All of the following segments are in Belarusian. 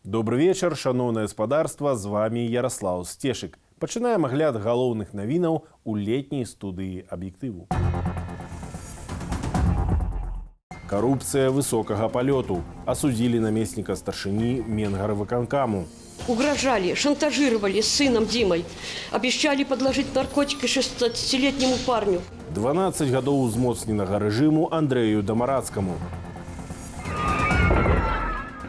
Добрый вечер, шановное гаспадарства, з вами Ярослав Стешик. Пачынаем агляд галоўных навінаў у летняй студыі аб'ектыву. Коррупция высокого полету. Осудили наместника старшини Менгарвыканкаму. Угрожали, шантажировали с сыном Димой. Обещали подложить наркотики 16-летнему парню. 12 гадоў узмоцненага рэжыму Андрэю Дамарацкаму.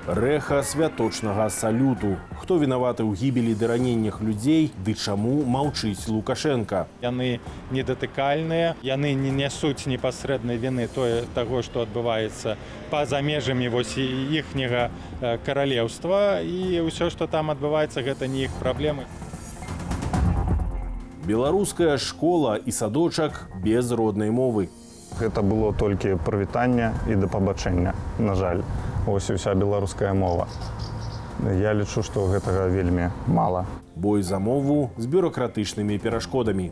Рэха святочнага салюту. Хто вінаваты ў гібелі ды раненнях людзей, ды чаму маўчыць Лукашенко? Яны недатыкальныя, яны не нясуць непасрэднай віны таго, што адбываецца па-за межамі іхняга каралеўства, і ўсё, што там адбываецца, гэта не іх праблемы. Беларуская школа і садочак без роднай мовы. Гэта было толькі прывітанне і да пабачэння, на жаль. Ось і ўся беларуская мова. Я лічу, што гэтага вельмі мала. Бой за мову з бюрократычнымі перашкодамі.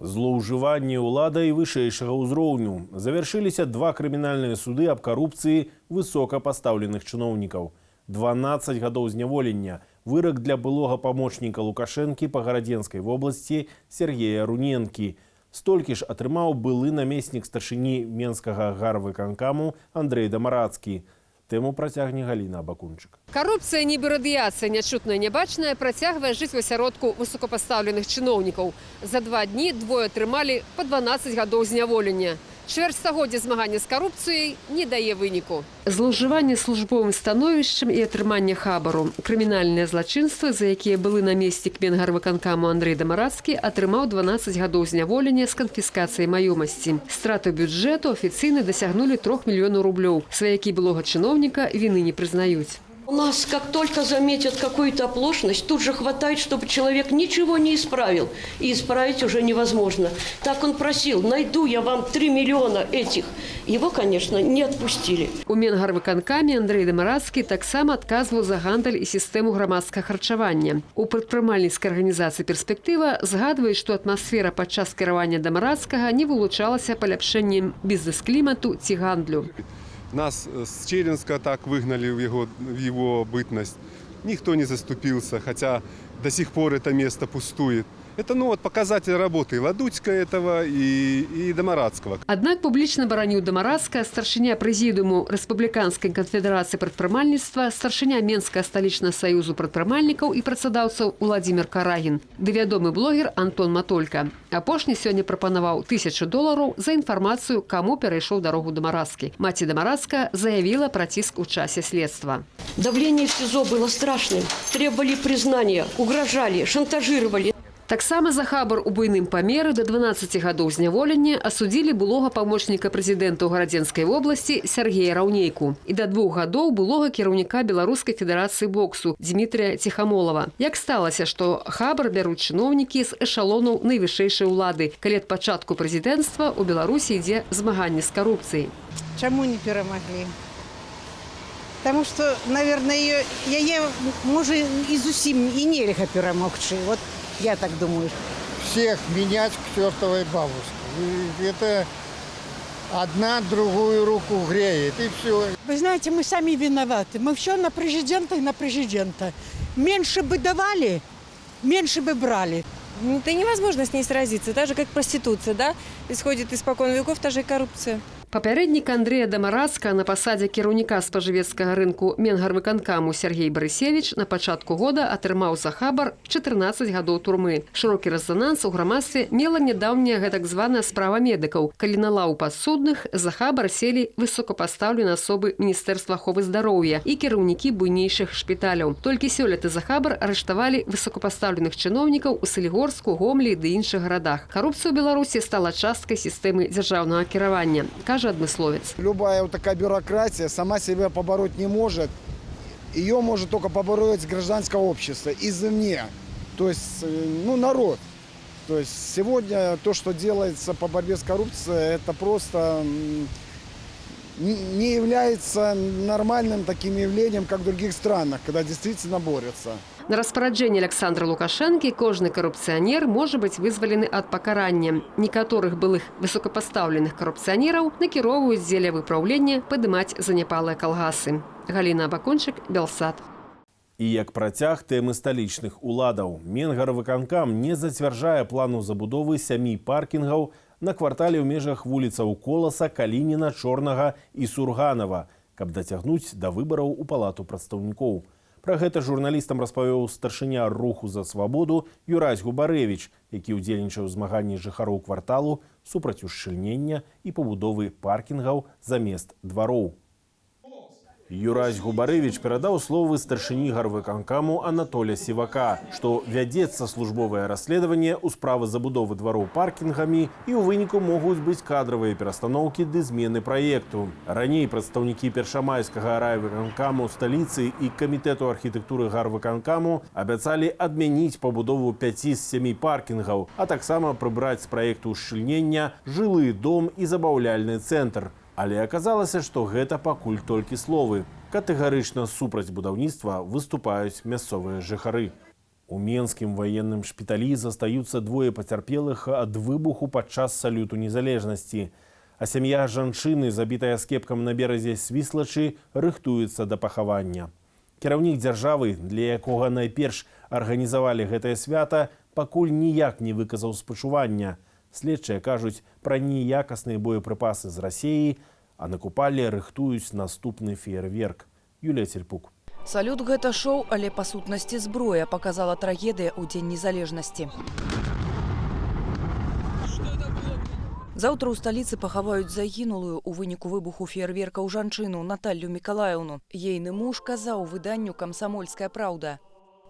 Злоўжыванні ўладай вышэйшага ўзроўню. Завяршыліся 2 крымінальныя суды аб карупцыі высокапастаўленых чыноўнікаў. 12 гадоў зняволення. Вырак для былога памочніка Лукашэнкі па Гарадзенскай вобласці Сергея Руненкі. Столькі ж атрымаў былы намеснік старшыні Менскага гарвыканкаму Андрэй Дамарацкі. Тэму працягне Галіна Абакунчык. Коррупцыя, нібы радыяцыя, нячутная, нябачная, працягвае жыць у асяродку высокапастаўленых чыноўнікаў. За 2 дні двое атрымалі па 12 гадоў зняволення. Чвэрцьстагоддзя змагання з карупцыяй не дае выніку. Злоўжыванне службовым становішчам і атрыманне хабару. Крымінальныя злачынствы, за якія былы намеснік Менгарвыканкаму Андрэй Дамарацкі атрымаў 12 гадоў зняволення з канфіскацыяй маёмасці. Страты бюджэту афіцыйна дасягнулі 3 мільёнаў рублёў. Сваякі былога чыноўніка віны не прызнаюць. У нас, как только заметят какую-то оплошность, тут же хватает, чтобы человек ничего не исправил. И исправить уже невозможно. Так он просил: найду я вам 3 миллиона этих. Его, конечно, не отпустили. У Менгарвыканкаме Андрэй Дамарацкі таксама адказваў за гандаль і сістэму грамадскага харчавання. У прадпрымальніцкай арганізацыі «Перспектыва» згадваюць, што атмасфера падчас кіравання Дамарацкага не вылучалася паляпшэннем бізнес-клімату ці гандлю. Нас с Черенска так выгнали в его бытность. Никто не заступился, хотя до сих пор это место пустует. Это показатель работы Ладуцька этого и Дамарацкого. Аднак публічна бараніў Дамарацка старшыня прэзідыуму Рэспубліканскай канфедэрацыі прадпрымальніцтва, старшыня Менскага сталічнага саюзу прадпрымальнікаў і працадаўцаў Уладзімір Карагін ды вядомы блогер Антон Матолька. Апошні сёння прапанаваў $1000 за інфармацыю, каму перайшоў дарогу Дамарацкі. Маці Дамарацка заявіла пра ціск у часе следства. Давление в СИЗО было страшным. Требовали признания, угрожали, шантажировали. Таксама за хабар у буйным памеры да 12 гадоў зняволення асудзілі былога памочніка прэзідэнта ў Гарадзенскай вобласці Сергея Раўнейку і да 2 гадоў былога кіраўніка Беларускай федэрацыі боксу Дмітрыя Ціхамолава. Як сталася, што хабар бяруць чыноўнікі з эшалонаў найвышэйшай улады, калі ад пачатку прэзідэнцтва ў Беларусі ідзе змаганне з карупцыяй? Чаму не перамаглі? Таму што, наверное, яе, можа, і зусім і нельга перамогчы. Вот я так думаю. Всех менять к чертовой бабушке. Это одна другую руку греет, и все. Вы знаете, мы сами виноваты. Мы все на президента и на президента. Меньше бы давали, меньше бы брали. Это невозможно с ней сразиться. Так же, как проституция, да? Исходит испокон веков, та же и коррупция. Папярэднік Андрэя Дамарацка на пасадзе кіраўніка спажывецкага рынку Менгарвыканкаму Сергей Барысевіч на пачатку года атрымаў за хабар 14 гадоў турмы. Шырокі рэзананс у грамадстве мела нядаўняя гэтак званая справа медыкаў, калі на лаў падсудных за хабар селі высокапастаўленыя асобы Міністэрства аховы здароўя і кіраўнікі буйнейшых шпіталяў. Толькі сёлета за хабар арыштавалі высокапастаўленых чыноўнікаў у Салігорску, Гомлі ды іншых гарадах. Карупцыя ў Беларусі стала часткай сістэмы дзяржаўнага кіравання, кажа адмысловец. Любая вот такая бюрократия сама себя побороть не может. Ее может только побороть гражданское общество извне. То есть, народ. То есть сегодня то, что делается по борьбе с коррупцией, это просто не является нормальным таким явлением, как в других странах, когда действительно борются. На распараджэнне Александра Лукашэнкі кожны карупцыянер можа быць вызвалены ад пакарання. Некаторых былых высокапастаўленых карупцыянераў накіроўваюць дзеля выпраўлення падымаць заняпалыя калгасы. Галіна Абакончык, Белсат. І як працяг тэмы сталічных уладаў. Менгарвыканкам не зацвярджае плану забудовы 7 паркінгаў на квартале ў межах вуліцаў Коласа, Калініна, Чорнага і Сурганова, каб дацягнуць да выбараў у палату прадстаўнікоў. Пра гэта журналістам распавёў старшыня руху за свабоду Юрась Губарэвіч, які ўдзельнічаў у змаганні жыхароў кварталу супраць ушчыльнення і пабудовы паркінгаў замест двароў. Юрась Губарэвіч перадаў словы старшыні гарвыканкаму Анатоля Сівака, што вядзецца службовае расследаванне ў справы забудовы двароў паркінгамі і ў выніку могуць быць кадравыя перастаноўкі ды змены праекту. Раней прадстаўнікі першамайскага райвыканкаму сталіцы і камітэту архітэктуры гарвыканкаму абяцалі адмяніць пабудову 5 з 7 паркінгаў, а таксама прыбраць з праекту ушчыльнення жылы дом і забаўляльны цэнтр. Але аказалася, што гэта пакуль толькі словы. Катэгарычна супраць будаўніцтва выступаюць мясцовыя жыхары. У Менскім ваенным шпіталі застаюцца двое пацярпелых ад выбуху падчас салюту незалежнасці. А сям'я жанчыны, забітая скепкам на беразе Свіслачы, рыхтуецца да пахавання. Кіраўнік дзяржавы, для якога найперш арганізавалі гэтае свята, пакуль ніяк не выказаў спачування. Следчыя кажуць пра неякасныя боепрыпасы з Расіі, а на Купале рыхтуюць наступны феерверк. Юлія Цельпук. Салют – гэта шоу, але па сутнасці зброя, показала трагедыя ў Дзень незалежнасці. Заўтра ў сталіцы пахаваюць загінулую ў выніку выбуху феерверка ў жанчыну Наталлю Мікалаеўну. Ейны муж казаў выданню «Камсамольская праўда».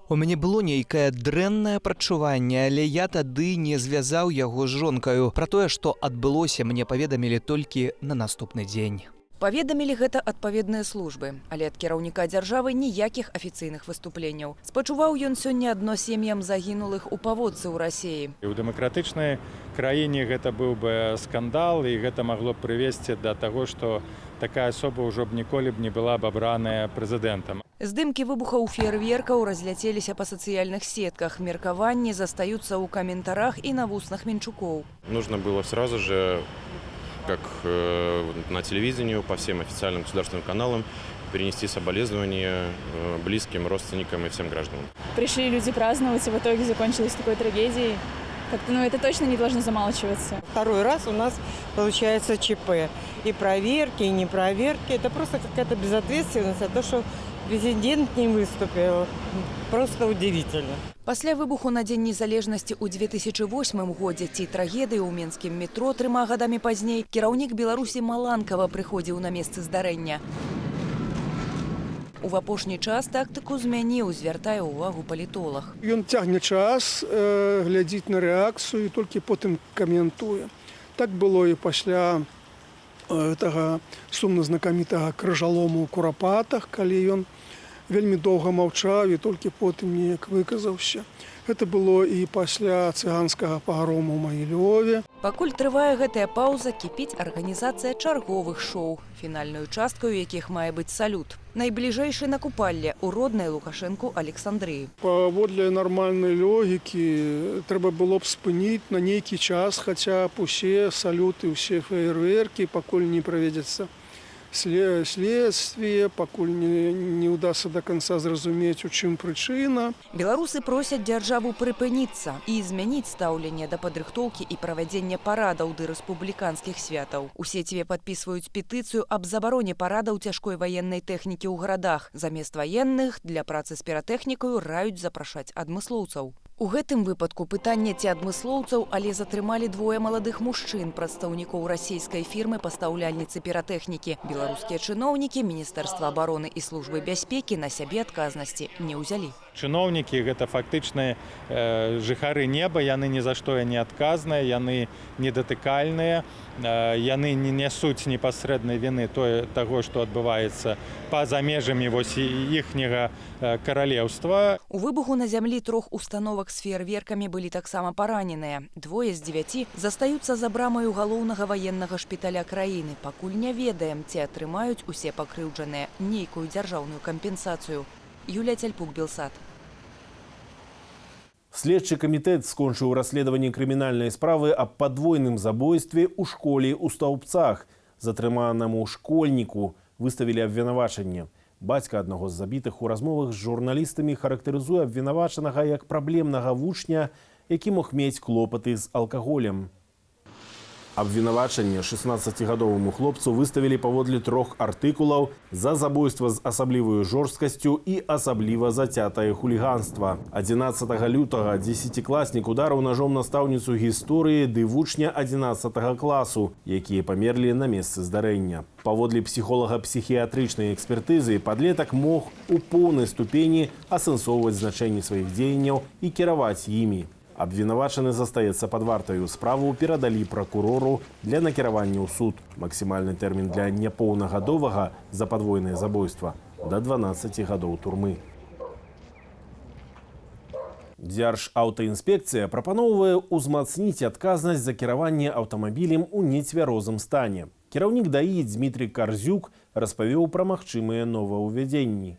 У мяне было нейкае дрэннае прачуванне, але я тады не звязаў яго з жонкаю. Пра тое, што адбылося, мне паведамілі толькі на наступны дзень. Паведамілі гэта адпаведныя службы, але ад кіраўніка дзяржавы ніякіх афіцыйных выступленняў. Спачуваў ён сёння адно сем'ям загінулых у паводцы ў Расіі. У дэмакратычнай краіне гэта быў бы скандал, і гэта магло б прывесці да таго, што такая асоба ўжо б ніколі б не была б абраная прэзідэнтам. Здымкі выбухаў феерверкаў разляцеліся па сацыяльных сетках. Меркаванні застаюцца ў каментарах і на вуснах Менчукоў. Нужно было сразу же, как на телевидении, по всем официальным государственным каналам, перенести соболезнования близким, родственникам и всем гражданам. Пришли люди праздновать, и в итоге закончилось такой трагедией. Как-то, это точно не должно замалчиваться. Второй раз у нас получается ЧП. И проверки, и не проверки. Это просто какая-то безответственность, а то, что президент не выступил, просто удивительно. Пасля выбуху на Дзень незалежнасці ў 2008 годзе ці трагедыі ў менскім метро 3 гадамі пазней кіраўнік Беларусі Маланкава прыходзіў на месцы здарэння. У апошні час тактыку змяніў, звяртае ўвагу палітолог. Ён цягне час, глядзіць на рэакцыю і толькі потым каментуе. Так было і пасля гэтага сумна знакамітага крыжалому ў Курапатах, калі ён вельмі доўга маўчаў і толькі потым неяк выказаўся. Гэта было і пасля цыганскага пагрому ў Магілёве. Пакуль трывае гэтая паўза, кіпіць арганізацыя чарговых шоу, фінальнаю часткаю якіх мае быць салют. Найбліжэйшы на Купалле у роднай Лукашэнку Александрыі. Паводле нармальнай логікі трэба было б спыніць на нейкі час хаця б усе салюты, усе феерверкі, пакуль не праведзецца следствие, пакуль не ўдасся до конца зразумець, у чым прычына. Беларусы просяць дзяржаву прыпыніцца і змяніць стаўленне да падрыхтоўкі і правядзення парадаў ды рэспубліканскіх святаў. У сеціве падпісваюць петыцыю аб забароне парадаў цяжкой ваеннай тэхнікі ў гарадах. Замест ваенных для працы з піратэхнікаю раюць запрашаць адмыслоўцаў. У гэтым выпадку пытанне ці адмыслоўцаў, але затрымалі двое маладых мужчын, прадстаўнікоў расійскай фірмы пастаўляльніцы піратэхнікі. Беларускія чыноўнікі Міністэрства абароны і службы бяспекі на сябе адказнасці не ўзялі. Чыноўнікі гэта фактычныя жыхары неба, яны ні за што не адказныя, яны недатыкальныя, яны не нясуць непасрэднай віны таго, што адбываецца па-за межамі іхняга каралеўства. У выбуху на зямлі 3 установак з феерверкамі былі таксама параненыя. 2 з 9 застаюцца за брамаю галоўнага ваеннага шпіталя краіны. Пакуль не ведаем, ці атрымаюць усе пакрыўджаныя нейкую дзяржаўную кампенсацыю. Юлія Цельпук, Белсат. Следчы камітэт скончыў расследаванне крымінальнай справы аб падвойным забойстве ў школе ў Стаўбцах. Затрыманаму школьніку выставілі абвінавачанне. Бацька аднаго з забітых у размовах з журналістамі характарызуе абвінавачанага як праблемнага вучня, які мог мець клопаты з алкаголем. Абвінавачанне 16-гадоваму хлопцу выставілі паводле 3 артыкулаў за забойства з асабліваю жорсткасцю і асабліва зацятае хуліганства. 11 лютага 10-класнік ударыў ножом настаўніцу гісторыі ды вучня 11 класу, якія памерлі на месцы здарэння. Паводле псіхолага-псіхіятрычнай экспертызы падлетак мог у поўнай ступені асэнсоўваць значэнне сваіх дзеянняў і кіраваць імі. Абвінавачаны застаецца пад вартаю. Справу перадалі пракурору для накіравання ў суд. Максімальны тэрмін для няпоўнагадовага за падвойнае забойства да 12 гадоў турмы. Дзяржаўтаінспекцыя прапаноўвае ўзмацніць адказнасць за кіраванне аўтамабілем у нецвярозым стане. Кіраўнік ДАІ Дмітрий Карзюк распавёў пра магчымыя новаўвядзенні.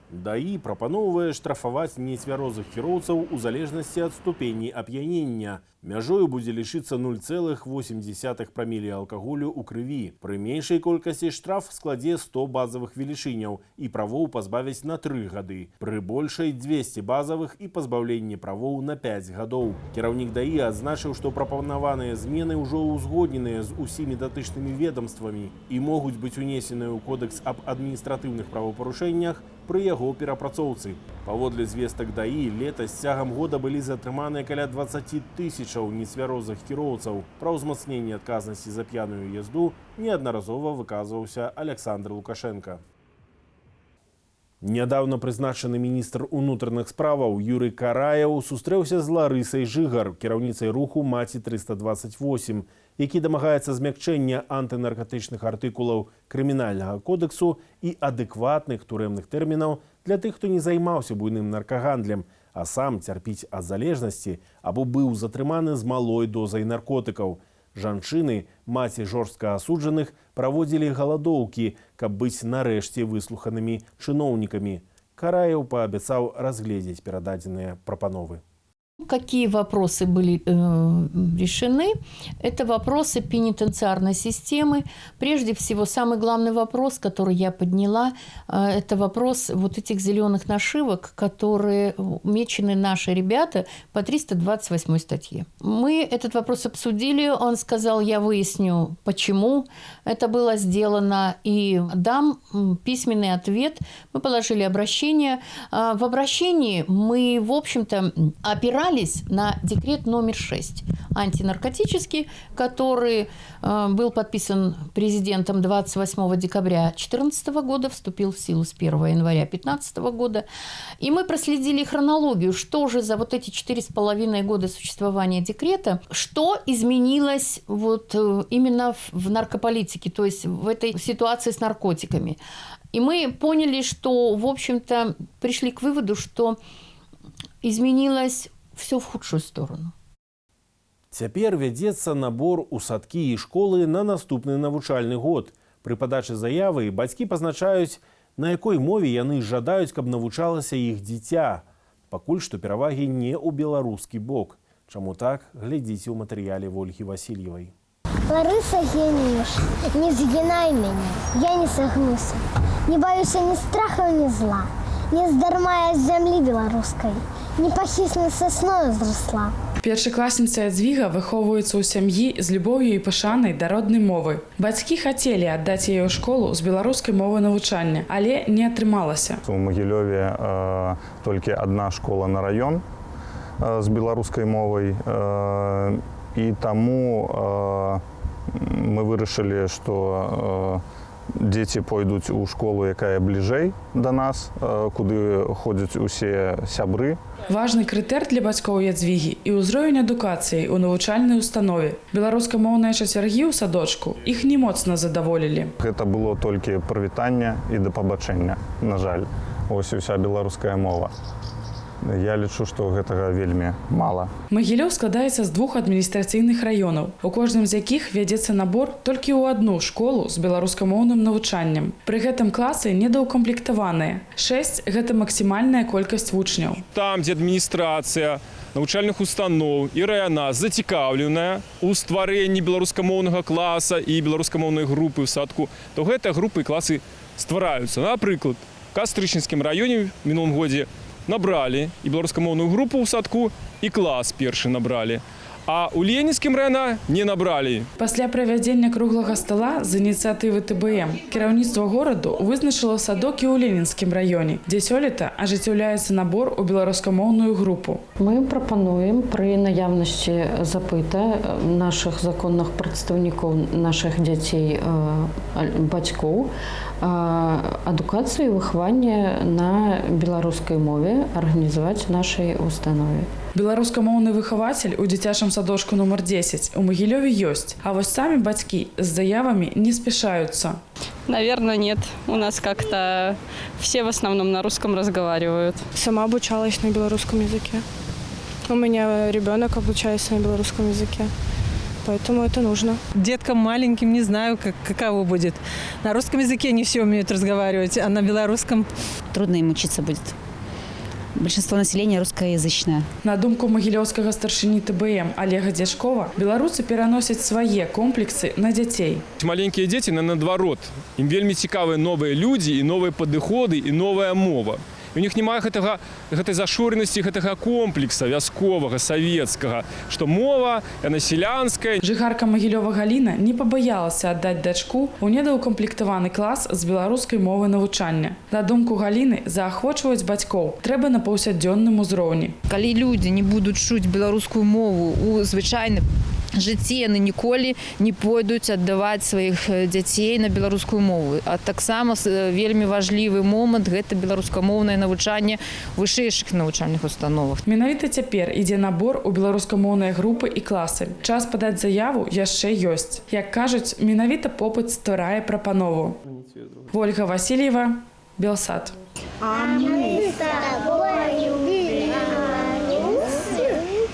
ДАІ прапаноўвае штрафаваць нецвярозых кіроўцаў у залежнасці ад ступені ап'янення. Мяжою будзе лічыцца 0,8 прамілі алкаголю ў крыві. Пры меншай колькасці штраф складзе 100 базавых велічыняў і правоў пазбавіць на 3 гады. Пры большай 200 базавых і пазбаўленне правоў на 5 гадоў. Кіраўнік ДАІ адзначыў, што прапанаваныя змены ўжо ўзгодненыя з усімі датычнымі ведомствамі і могуць быць унесеныя ў кодэкс аб адміністратыўных правапарушэннях пры яго перапрацоўцы. Паводле звестак ДАІ, летась цягам года былі затрыманыя каля 20 тысячаў нецвярозых кіроўцаў. Пра ўзмацненне адказнасці за п'яную езду неаднаразова выказваўся Александр Лукашенко. Нядаўна прызначаны міністр унутраных справаў Юрый Караяў сустрэўся з Ларысай Жыгар, кіраўніцай руху «Маці 328», які дамагаецца змякчэння антынаркатычных артыкулаў крымінальнага кодексу і адэкватных турэмных тэрмінаў для тых, хто не займаўся буйным наркагандлем, а сам цярпіць ад залежнасці або быў затрыманы з малой дозай наркотыкаў. Жанчыны, маці жорстка асуджаных, праводзілі галадоўкі, каб быць нарэшце выслуханымі чыноўнікамі. Караяў паабяцаў разгледзець перададзеныя прапановы. Какие вопросы были решены? Это вопросы пенитенциарной системы. Прежде всего, самый главный вопрос, который я подняла, это вопрос вот этих зеленых нашивок, которые мечены наши ребята по 328 статье. Мы этот вопрос обсудили. Он сказал, я выясню, почему это было сделано, и дам письменный ответ. Мы положили обращение. В обращении мы, в общем-то, опирались на декрет номер 6 антинаркотический, который был подписан президентом 28 декабря 2014 года, вступил в силу с 1 января 2015 года. И мы проследили хронологию, что же за вот эти 4,5 года существования декрета, что изменилось вот именно в наркополитике, то есть в этой ситуации с наркотиками. И мы поняли, что, в общем-то, пришли к выводу, что изменилось все в худшую сторону. Цяпер вядзецца набор у садкі і школы на наступны навучальны год. Пры падачы заявы бацькі пазначаюць, на якой мове яны жадаюць, каб навучалася іх дзіця. Пакуль што перавагі не ў беларускі бок. Чаму так, глядзіце ў матэрыяле Ольгі Васильевай. Ларыса геніюш, не згінай мяне, я не сагнуся. Не баюся ні страха, ні зла. Не здарма я з зямлі беларускай. Непахіснай сосною зросла. Першакласніца Ядзвіга выхоўваецца ў сям'і з любоўю і пашанай да роднай мовы. Бацькі хацелі аддаць яе ў школу з беларускай мовы навучання, але не атрымалася. У Магілёве толькі адна школа на раён з беларускай мовай, і таму мы вырашылі, што дзеці пойдуць у школу, якая бліжэй да нас, куды ходзяць усе сябры. Важны крытэр для бацькоў Ядзвігі і ўзровень адукацыі ў навучальнай установе. Беларускамоўныя чацвяргі ў садочку іх не моцна задаволілі. Гэта было толькі прывітанне і да пабачэння, на жаль. Ось уся беларуская мова. Я лічу, што гэтага вельмі мала. Магілёў складаецца з 2 адміністрацыйных раёнаў, у кожным з якіх вядзецца набор толькі ў одну школу з беларускамоўным навучаннем. Пры гэтым класы недаўкамплектаваныя. 6 – гэта максімальная колькасць вучняў. Там, дзе адміністрацыя навучальных устаноў і района зацікаўленая ў стварэнні беларускамоўнага класа і беларускамоўнай групы ў садку, то гэтыя групы і класы ствараюцца. Напрыклад, в Кастрычніцкім раёне в мінулым годзе набралі і беларускамоўную групу ў садку, і клас першы набралі. А ў Ленінскім районе не набралі. Пасля правядзення круглага стола з ініцыятывы ТБМ кіраўніцтва гораду вызначыла садок і ў Ленінскім раёне, дзе сёлета ажыццяўляецца набор у беларускамоўную групу. Мы прапануем пры наяўнасці запыта нашых законных прадстаўнікоў нашых дзяцей, бацькоў, адукацыю і выхаванне на беларускай мове арганізаваць нашай установе. Беларускамоўны выхавацель у дзіцячым садочку нумар 10 у Магілёве ёсць, а вось самі бацькі з заявамі не спешаются. Наверное, нет. У нас как-то все в основном на русском разговаривают. Сама обучалась на белорусском языке. У меня ребенок обучается на белорусском языке. Поэтому это нужно. Деткам маленьким не знаю, каково будет. На русском языке не все умеют разговаривать, а на белорусском трудно им учиться будет. Большинство населения русскоязычное. На думку магілёўскага старшыні ТБМ Олега Дзяжкова, беларусы пераносяць свае комплексы на дзяцей. Маленькія дзеці наадварот. Ім вельмі цікавыя новыя людзі і новыя падыходы і новая мова. У них няма гэтай зашоренасці, гэтага комплекса вясковага, савецкага, што мова, яна сялянская. Жыхарка Магілёва Галіна не пабаялася аддаць дачку ў недаўкамплектаваны клас з беларускай мовы навучання. На думку Галіны, заахвочваць бацькоў трэба на паўсядзённым узроўні. Калі людзі не будуць чуць беларускую мову ў звычайным жыцці, яны ніколі не пойдуць аддаваць сваіх дзяцей на беларускую мову. А таксама вельмі важлівы момант гэта беларускамоўнае навучанне у вышэйшых навучальных установах. Менавіта цяпер ідзе набор у беларускамоўныя групы і класы. Час падаць заяву яшчэ ёсць. Як кажуць, менавіта попыт стварае прапанову. Ольга Васильева, Белсат. А мы с тобой любили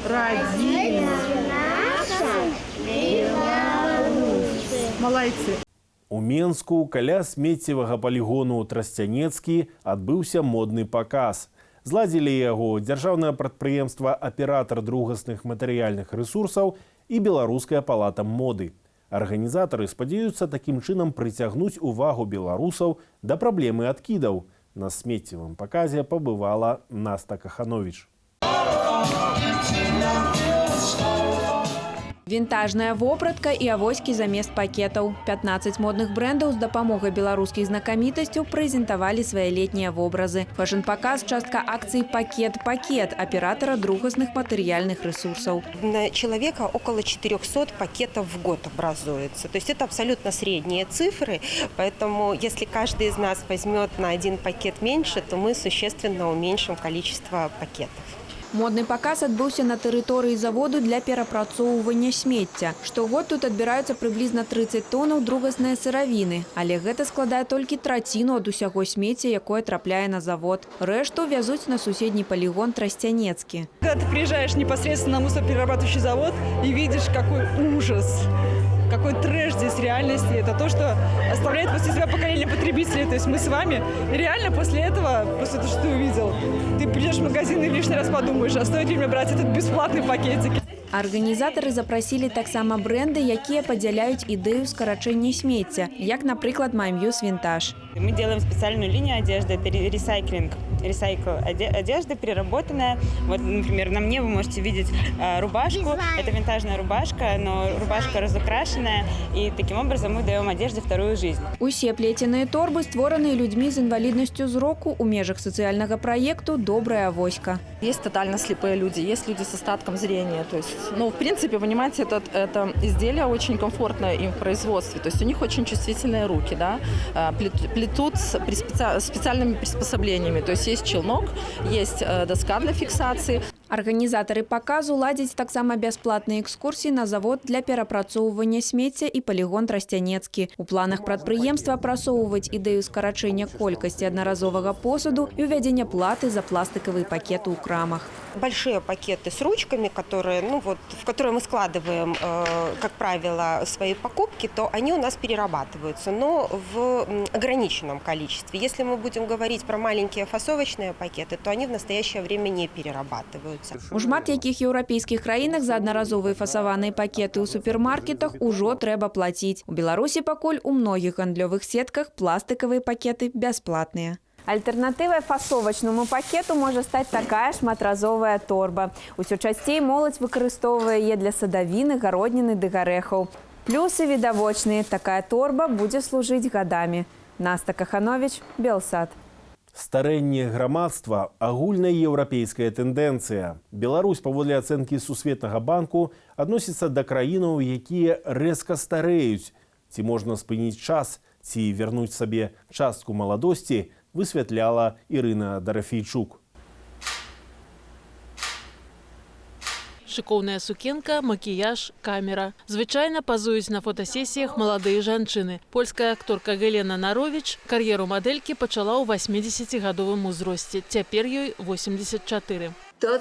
родину нашу, белорусы. Малайцы. У Менску каля смеццевага палігону Трасцянецкі адбыўся модны паказ. Зладзілі яго дзяржаўнае прадпрыемства «Аператар другасных матэрыяльных рэсурсаў» і Беларуская палата моды. Арганізатары спадзяюцца такім чынам прыцягнуць увагу беларусаў да праблемы адкідаў. На смеццевым паказе пабывала Наста Каханович. Вінтажная вопратка і авоські замест пакетаў. 15 модных брэндаў з дапамогай беларускіх знакамітасцяў прэзентавалі свае летнія вобразы. Фэшн-паказ – частка акцыі «Пакет» оператора другасных материальных ресурсов. На человека около 400 пакетов в год образуется. То есть это абсолютно средние цифры. Поэтому если каждый из нас возьмет на один пакет меньше, то мы существенно уменьшим количество пакетов. Модный показ адбыўся на тэрыторыі заводу для перапрацоўвання смецця. Штогод тут адбіраюцца прыблізна 30 тоннаў другаснай сыравіны, але гэта складае толькі траціну ад усяго смецця, якое трапляе на завод. Рэшту вязуць на суседні полигон Тростянецкі. Когда ты приезжаешь непосредственно на мусоперерабатывающий завод и видишь, какой ужас, какой трэш здесь в реальности, это то, что оставляет после себя поколение потребителей. То есть мы с вами реально после этого, после того, что ты увидел, ты придешь в магазин и лишний раз подумаешь, а стоит ли мне брать этот бесплатный пакетик. Арганізатары запрасілі таксама бренды, якія падзяляюць ідэю скарачэння смецця, як, напрыклад, Маймьюз Винтаж. Мы делаем специальную линию одежды, это ресайклинг. Ресайкл одежды переработанная. Вот, например, на мне вы можете видеть рубашку. Это винтажная рубашка, но рубашка разукрашенная. И таким образом мы даем одежде вторую жизнь. Усе плетеныя торбы створаныя людьми з інваліднасцю зроку у межах социального проекту «Добрая авоська». Есть тотально слепые люди, есть люди с остатком зрения. То есть, ну, в принципе, понимаете, это изделие очень комфортное им в производстве. То есть у них очень чувствительные руки, да, плетут с специальными приспособлениями. То есть есть челнок, есть доска для фиксации. Арганізатары паказу ладзяць таксама бясплатныя экскурсіі на завод для перапрацоўвання смецця і палігон Трасцянецкі. У планах прадпрыемства прасоўваць ідэю скарачэння колькасці аднаразовага посуду і ўвядзення платы за пластиковые пакеты у крамах. Большие пакеты с ручками, которые, в которые мы складываем, как правило, свои покупки, то они у нас перерабатываются, но в ограниченном количестве. Если мы будем говорить про маленькие фасовочные пакеты, то они в настоящее время не перерабатываются. У шмат якіх еўрапейскіх краінах за аднаразовыя фасаваныя пакеты ў супермаркетах ужо трэба плаціць. У Беларусі пакуль у многіх гандлёвых сетках пластикавыя пакеты бясплатныя. Альтэрнатывай фасовачнаму пакету можа стаць такая шматразовая торба. Усё часцей моладзь выкарыстоўвае яе для садавіны, гародніны ды гарэхаў. Плюсы відавочныя. Такая торба будзе служыць гадамі. Наста Каханович, Белсад. Старэнне грамадства – агульнаеўрапейская тэндэнцыя. Беларусь, паводле ацэнкі Сусветнага банку, адносіцца да краінаў, якія рэзка стареюць. Ці можна спыніць час, ці вярнуць сабе частку маладосці, высвятляла Ірына Дарафейчук. Шыкоўная сукенка, макіяж, камера. Звычайна пазуюць на фотасесіях маладыя жанчыны. Польская акторка Галена Наровіч кар'еру мадэлькі пачала ў 80-гадовым узросце. Цяпер ёй 84. Тое,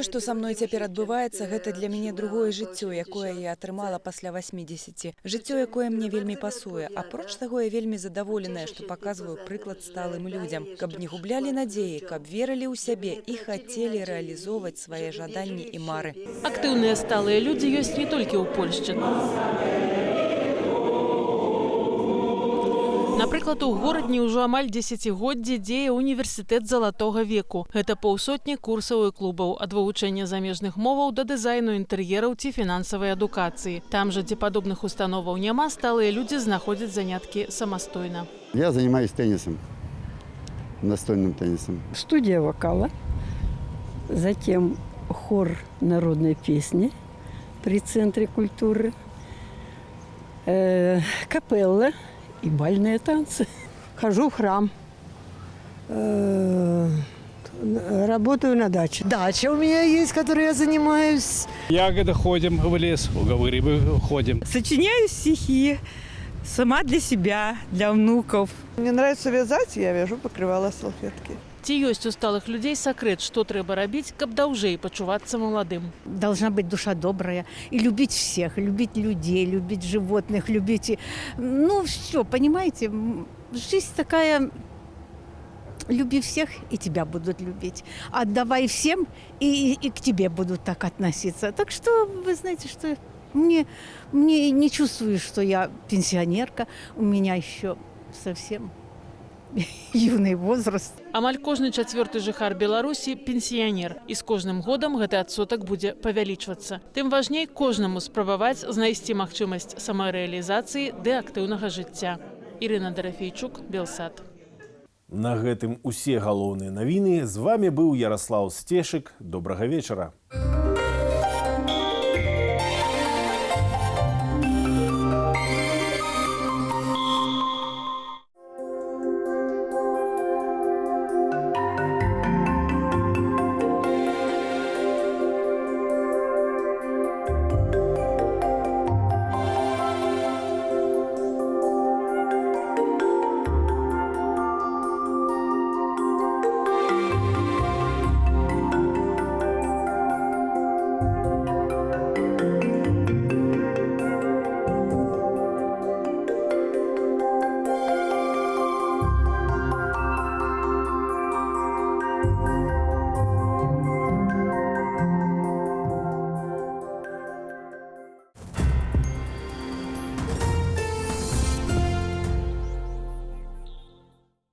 што са мной цяпер адбываецца, гэта для мяне другое жыццё, якое я атрымала пасля 80. Жыццё, якое мне вельмі пасуе. Апроч таго, я вельмі задаволеная, што паказваю прыклад сталым людзям, каб не гублялі надзеі, каб верылі ў сябе і хацелі рэалізоўваць свае жаданні і мары. Актыўныя сталыя людзі ёсць не толькі ў Польшчы. Напрыклад, у горадні ўжо амаль 10годдзе дзее універсітэт залатога веку. Гэта паўсотні курсаў і клубаў ад вывучэння замежных моваў да дызайну інтэр'ераў ці фінансавай адукацыі. Там жа, дзе падобных установаў няма, сталыя людзі знаходзяць заняткі самастойна. Я занимаюсь теннисом, настольным теннисом. Студия вокала, затем хор народной песни при Центре культуры, капелла и бальные танцы. Хожу в храм. Работаю на даче. Дача у меня есть, которой я занимаюсь. Ягоды ходим в лес, грибы ходим. Сочиняю стихи. Сама для себя, для внуков. Мне нравится вязать, я вяжу покрывала, салфетки. Ці ёсць у сталых людзей сакрэт, што трэба рабіць, каб даўжэй пачувацца маладым? Должна быть душа добрая и любить всех, любить людей, любить животных, любить... Ну, все, понимаете, жизнь такая... Люби всех, и тебя будут любить. Отдавай всем, и к тебе будут так относиться. Так что, вы знаете, что мне не чувствую, что я пенсионерка, у меня еще совсем... юный возраст. Амаль кожны чацвёрты жыхар Беларусі пенсіянер. І з кожным годам гэты адсотак будзе павялічвацца. Тым важней кожнаму спрабаваць знайсці магчымасць самарэалізацыі ды актыўнага жыцця. Ірына Дарафейчук, Белсад. На гэтым усе галоўныя навіны. З вами быў Ярослаў Стешык. Добрага вечара.